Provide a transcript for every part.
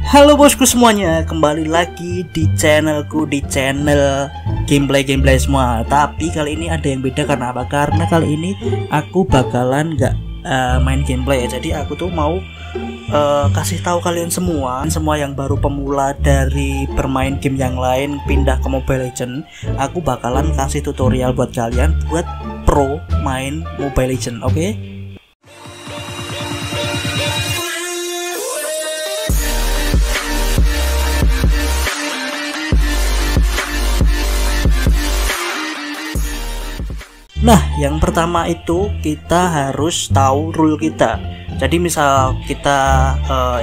Halo bosku semuanya, kembali lagi di channelku, di channel gameplay semua. Tapi kali ini ada yang beda, karena apa? Karena kali ini aku bakalan nggak main gameplay ya. Jadi aku tuh mau kasih tahu kalian semua yang baru pemula dari bermain game yang lain pindah ke Mobile Legends. Aku bakalan kasih tutorial buat kalian buat pro main Mobile Legends, oke? Nah, yang pertama itu kita harus tahu rule kita. Jadi misal kita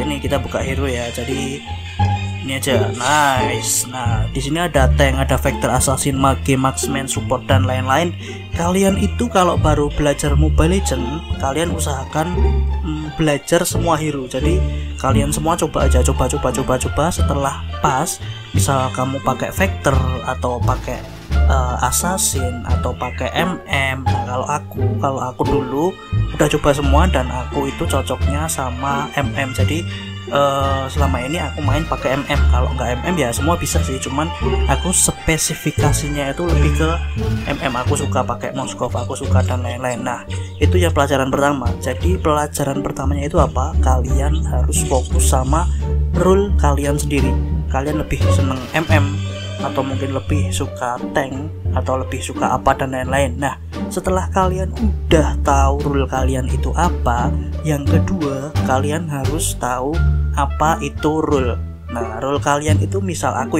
ini kita buka hero ya. Jadi ini aja, nice. Nah, di sini ada tank, ada vector, assassin, mage, marksman, support dan lain-lain. Kalian itu kalau baru belajar Mobile Legends, kalian usahakan belajar semua hero. Jadi kalian semua coba aja, coba. Setelah pas, misal kamu pakai vector atau pakai assassin atau pakai MM. Nah, kalau aku dulu udah coba semua dan aku itu cocoknya sama MM. Jadi selama ini aku main pakai MM. Kalau nggak MM ya semua bisa sih, cuman aku spesifikasinya itu lebih ke MM. Aku suka pakai Moskov, aku suka dan lain-lain. Nah, itu ya pelajaran pertama. Jadi pelajaran pertamanya itu apa? Kalian harus fokus sama rule kalian sendiri. Kalian lebih seneng MM atau mungkin lebih suka tank atau lebih suka apa dan lain-lain. Nah, setelah kalian udah tahu rule kalian itu apa, yang kedua kalian harus tahu apa itu rule. Nah, rule kalian itu misal aku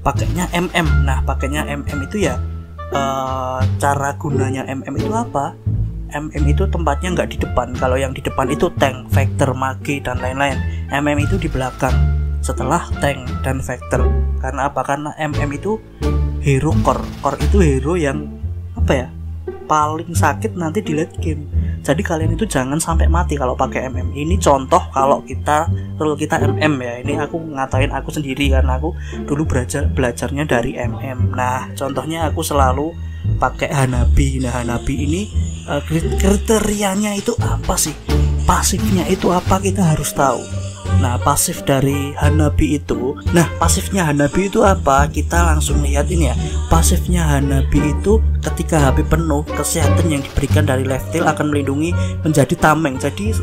pakainya MM. Nah, pakainya MM itu ya cara gunanya MM itu apa? MM itu tempatnya nggak di depan. Kalau yang di depan itu tank, vector, mage dan lain-lain. MM itu di belakang setelah tank dan vector. Karena apa? Karena MM itu hero core itu hero yang apa ya, paling sakit nanti di late game. Jadi kalian itu jangan sampai mati kalau pakai MM. Ini contoh kalau rule kita MM ya. Ini aku ngatain aku sendiri karena aku dulu belajarnya dari MM. Nah, contohnya aku selalu pakai Hanabi. Nah, Hanabi ini kriterianya itu apa sih? Pasifnya itu apa, kita harus tahu. Nah, pasif dari Hanabi itu, pasifnya Hanabi itu apa? Kita langsung lihat ini ya. Pasifnya Hanabi itu ketika HP penuh, kesehatan yang diberikan dari lifesteal akan melindungi menjadi tameng. Jadi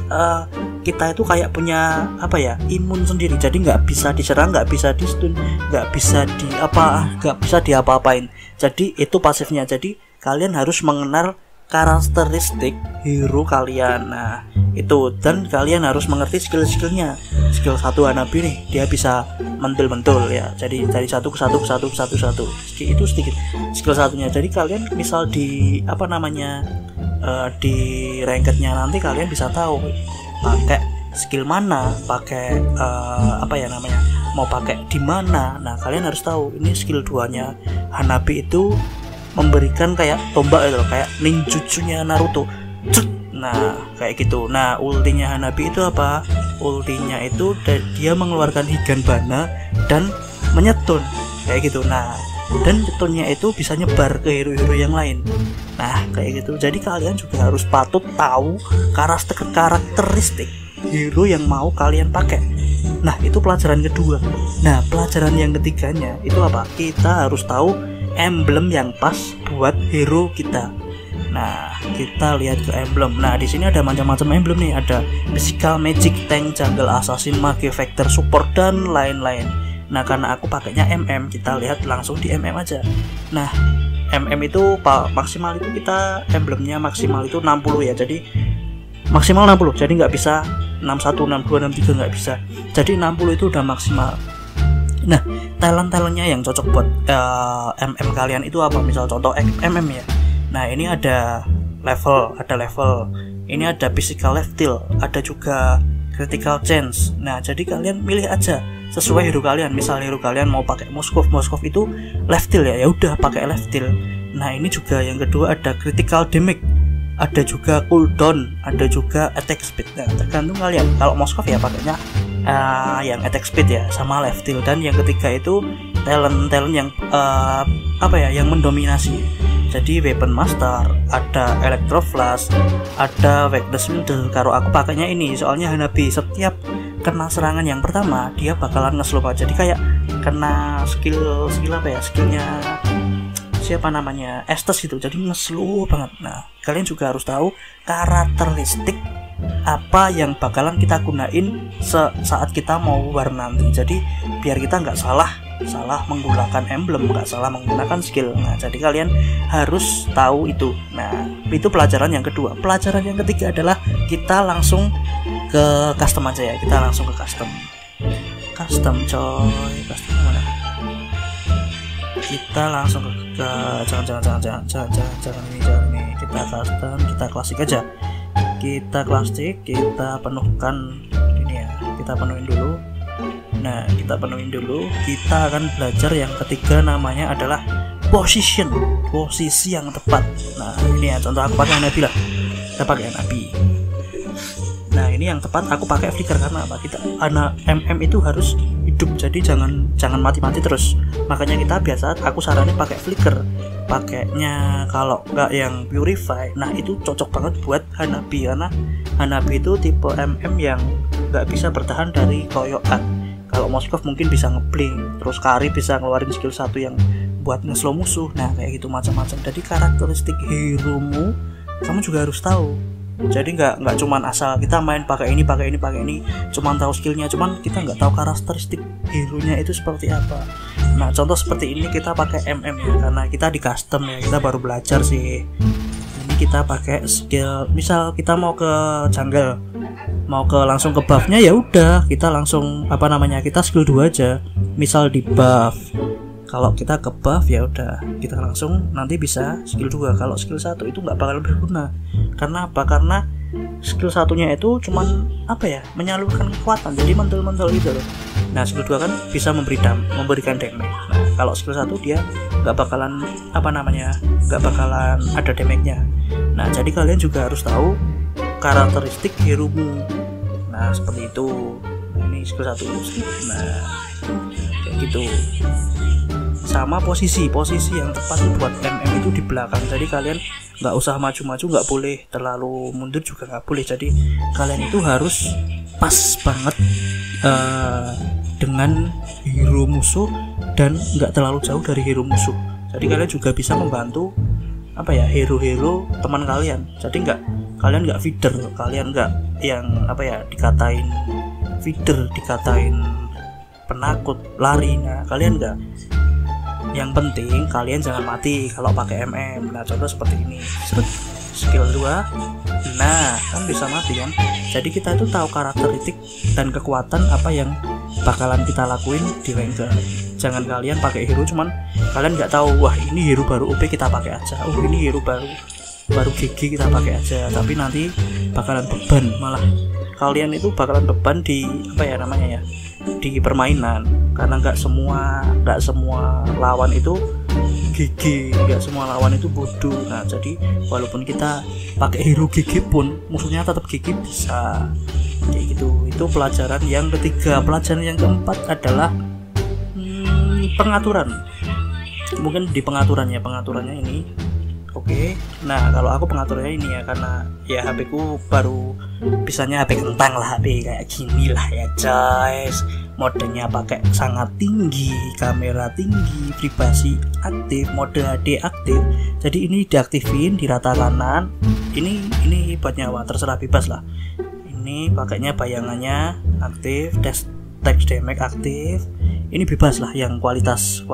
kita itu kayak punya apa ya, imun sendiri. Jadi nggak bisa diserang, nggak bisa di stun, nggak bisa diapa-apain. Jadi itu pasifnya. Jadi kalian harus mengenal karakteristik hero kalian. Nah, itu, dan kalian harus mengerti skill-skillnya. Skill 1 Hanabi nih, dia bisa mentul ya. Jadi dari satu ke satu. Itu sedikit skill satunya. Jadi kalian misal di di rankednya nanti kalian bisa tahu pakai skill mana, pakai mau pakai di mana. Nah, kalian harus tahu ini skill 2-nya Hanabi itu memberikan kayak tombak itu, kayak ninjutsunya Naruto. Nah, kayak gitu. Nah, ultinya Hanabi itu apa? Ultinya itu dia mengeluarkan Higanbana dan menyetun kayak gitu. Nah, dan nyetunnya itu bisa nyebar ke hero-hero yang lain. Nah, kayak gitu. Jadi kalian juga harus patut tahu karakteristik hero yang mau kalian pakai. Nah, itu pelajaran kedua. Nah, pelajaran yang ketiganya itu apa? Kita harus tahu emblem yang pas buat hero kita. Nah, kita lihat ke emblem. Nah, di sini ada macam-macam emblem nih. Ada physical, magic, tank, jungle, assassin, mage, vector, support dan lain-lain. Nah, karena aku pakainya MM, kita lihat langsung di MM aja. Nah, MM itu maksimal itu kita emblemnya maksimal itu 60 ya. Jadi maksimal 60. Jadi nggak bisa 61, 62, 63 nggak bisa. Jadi 60 itu udah maksimal. Nah, talent-talentnya yang cocok buat MM kalian itu apa? Misal contoh MM ya. Nah, ini ada level. Ini ada physical lifesteal, ada juga critical chance. Nah, jadi kalian milih aja sesuai hero kalian. Misal hero kalian mau pakai Moskov itu lifesteal ya, udah pakai lifesteal. Nah, ini juga yang kedua ada critical damage, ada juga cooldown, ada juga attack speed. Nah, tergantung kalian. Kalau Moskov ya pakainya yang attack speed ya sama lifesteal. Dan yang ketiga itu talent yang yang mendominasi. Jadi weapon master, ada electro flash, ada weakness middle. Kalau aku pakainya ini soalnya Hanabi, setiap kena serangan yang pertama dia bakalan nge-slow banget. Jadi kayak kena skill apa ya, skillnya siapa namanya, Estes gitu, jadi nge-slow banget. Nah kalian juga harus tahu karakteristik apa yang bakalan kita gunain saat kita mau war nanti. Jadi biar kita nggak salah menggunakan emblem, nggak salah menggunakan skill. Nah jadi kalian harus tahu itu. Nah itu pelajaran yang kedua. Pelajaran yang ketiga adalah kita langsung ke custom aja ya. Kita langsung ke custom coy. Custom mana? Kita langsung ke jangan ini. Kita custom, kita klasik aja. Kita klasik, kita penuhkan ini ya. Kita penuhin dulu. Nah kita penuhin dulu. Kita akan belajar yang ketiga, namanya adalah posisi yang tepat. Nah ini ya contoh, aku pakai Nabi lah. Kita pakai Nabi. Nah ini yang tepat aku pakai flicker. Karena apa? Kita anak MM itu harus hidup, jadi jangan mati-mati terus. Makanya kita biasa aku saranin pakai flicker. Pakainya kalau nggak yang purify, nah itu cocok banget buat Hanabi, karena Hanabi itu tipe MM yang nggak bisa bertahan dari koyokan. Kalau Moskov mungkin bisa ngeblink, terus Kari bisa ngeluarin skill 1 yang buat nge-slow musuh. Nah kayak gitu macam-macam. Jadi karakteristik hero-mu kamu juga harus tahu. Jadi nggak cuman asal kita main pakai ini, cuman tahu skillnya, cuman kita nggak tahu karakteristik hero-nya itu seperti apa. Nah contoh seperti ini kita pakai MM ya, karena kita di custom ya, kita baru belajar sih. Ini kita pakai skill, misal kita mau ke jungle, mau ke langsung ke buffnya, ya udah kita langsung kita skill 2 aja. Misal di buff, kalau kita ke buff ya udah kita langsung nanti bisa skill 2. Kalau skill 1 itu nggak bakal berguna. Karena apa? Karena skill satunya itu cuman menyalurkan kekuatan, jadi mental gitu loh. Nah skill 2 kan bisa memberikan damage. Nah kalau skill 1 dia nggak bakalan nggak bakalan ada damage-nya. Nah jadi kalian juga harus tahu karakteristik hero-mu. Nah seperti itu. Ini skill 1. Nah kayak gitu. Sama posisi yang tepat buat MM itu di belakang. Jadi kalian nggak usah maju-maju, nggak boleh terlalu mundur juga nggak boleh. Jadi kalian itu harus pas banget dengan hero musuh dan nggak terlalu jauh dari hero musuh. Jadi kalian juga bisa membantu hero-hero teman kalian. Jadi kalian nggak feeder, kalian nggak yang dikatain feeder, dikatain penakut lari. Nah kalian nggak. Yang penting kalian jangan mati kalau pakai MM. Nah contoh seperti ini, skill 2. Nah kan bisa mati kan. Jadi kita itu tahu karakteristik dan kekuatan apa yang bakalan kita lakuin di ranger. Jangan kalian pakai hero cuman kalian nggak tahu, wah ini hero baru OP kita pakai aja, ini hero baru GG kita pakai aja. Tapi nanti bakalan beban, malah kalian itu bakalan beban di di permainan. Karena nggak semua lawan itu GG, nggak semua lawan itu bodoh. Nah jadi walaupun kita pakai hero GG pun musuhnya tetap GG bisa, kayak gitu. Itu pelajaran yang ketiga. Pelajaran yang keempat adalah pengaturan. Mungkin di pengaturannya ini oke. Nah kalau aku pengaturannya ini ya, karena ya HP ku baru bisanya HP kentang lah, HP kayak gini lah ya guys. Modenya pakai sangat tinggi, kamera tinggi, privasi aktif, mode HD aktif. Jadi ini diaktifin di rata kanan. Ini buat nyawa, terserah bebas lah. Ini pakainya bayangannya aktif, text damage aktif. Ini bebas lah, yang kualitas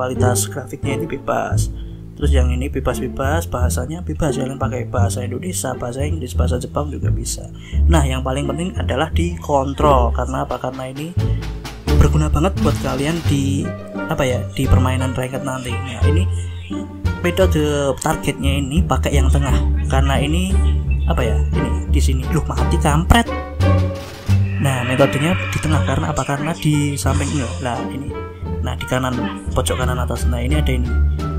grafiknya ini bebas. Terus yang ini bebas, bahasanya bebas, kalian pakai bahasa Indonesia, bahasa Inggris, bahasa Jepang juga bisa. Nah yang paling penting adalah dikontrol. Karena apa? Karena ini berguna banget buat kalian di permainan ranked nanti. Nah ini metode targetnya ini pakai yang tengah, karena ini ini di sini mati kampret. Nah metodenya di tengah, karena apa? Karena di sampingnya nah di kanan, pojok kanan atas. Nah ini ada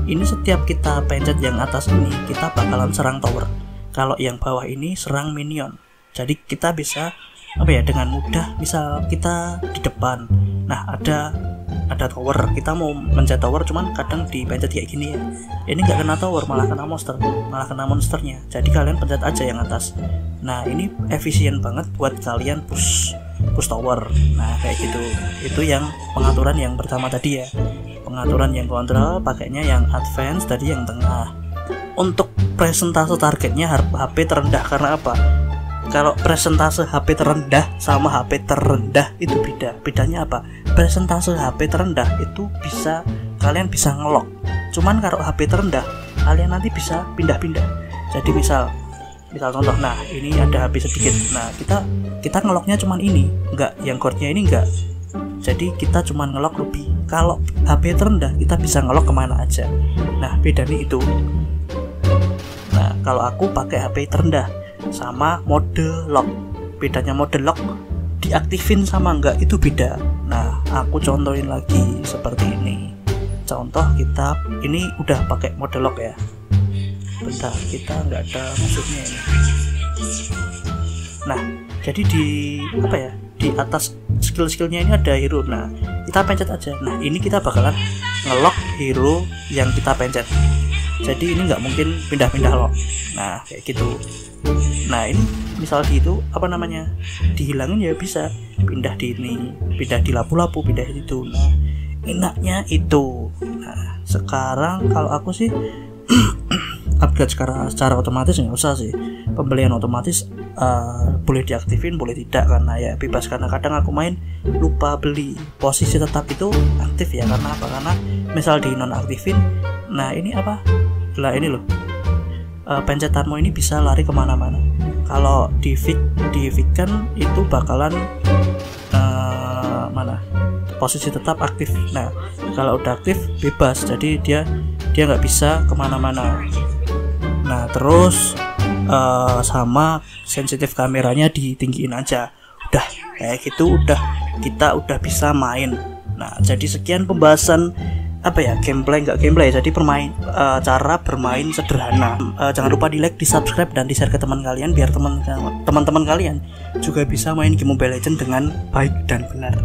ini setiap kita pencet yang atas ini kita bakalan serang tower. Kalau yang bawah ini serang minion. Jadi kita bisa dengan mudah, misal kita di depan, nah ada tower, kita mau mencet tower cuman kadang dipencet kayak gini ya. Ini nggak kena tower, malah kena monsternya. Jadi kalian pencet aja yang atas. Nah ini efisien banget buat kalian push push tower. Nah kayak gitu, itu yang pengaturan yang pertama tadi ya. Pengaturan yang kontrol pakainya yang advance, tadi yang tengah. Untuk presentase targetnya HP terendah, karena apa? Kalau presentase HP terendah sama HP terendah itu beda. Bedanya apa? Presentase HP terendah itu kalian bisa ngelok. Cuman kalau HP terendah kalian nanti bisa pindah-pindah. Jadi misal contoh, nah ini ada HP sedikit. Nah kita ngeloknya cuman ini, enggak yang core-nya ini enggak. Jadi kita cuman ngelok lebih. Kalau HP terendah kita bisa ngelok kemana aja. Nah bedanya itu. Nah kalau aku pakai HP terendah sama mode lock. Bedanya mode lock diaktifin sama enggak itu beda. Nah aku contohin lagi seperti ini. Contoh kita ini udah pakai mode lock ya. Bentar, kita nggak ada musuhnya ini. Nah jadi di apa ya, di atas skill-skillnya ini ada hero. Nah kita pencet aja. Nah ini kita bakalan ngelock hero yang kita pencet. Jadi ini nggak mungkin pindah-pindah lock. Nah kayak gitu. Nah ini misal di itu apa namanya, dihilangin ya bisa, pindah di ini, pindah di lapu-lapu, pindah di itu. Nah enaknya itu. Nah sekarang kalau aku sih upgrade secara otomatis nggak usah sih. Pembelian otomatis boleh diaktifin boleh tidak, karena ya bebas. Karena kadang aku main lupa beli. Posisi tetap itu aktif ya, karena apa? Karena misal di nonaktifin, nah ini apa lah, ini loh, pencetanmu ini bisa lari kemana-mana. Kalau di fix kan itu bakalan mana, posisi tetap aktif. Nah kalau udah aktif bebas, jadi dia nggak bisa kemana-mana. Nah terus sama sensitif kameranya ditinggiin aja, udah kayak gitu, kita udah bisa main. Nah jadi sekian pembahasan apa ya, gameplay jadi cara bermain sederhana. Jangan lupa di like, di subscribe, dan di share ke teman kalian biar teman-teman kalian juga bisa main game Mobile Legends dengan baik dan benar.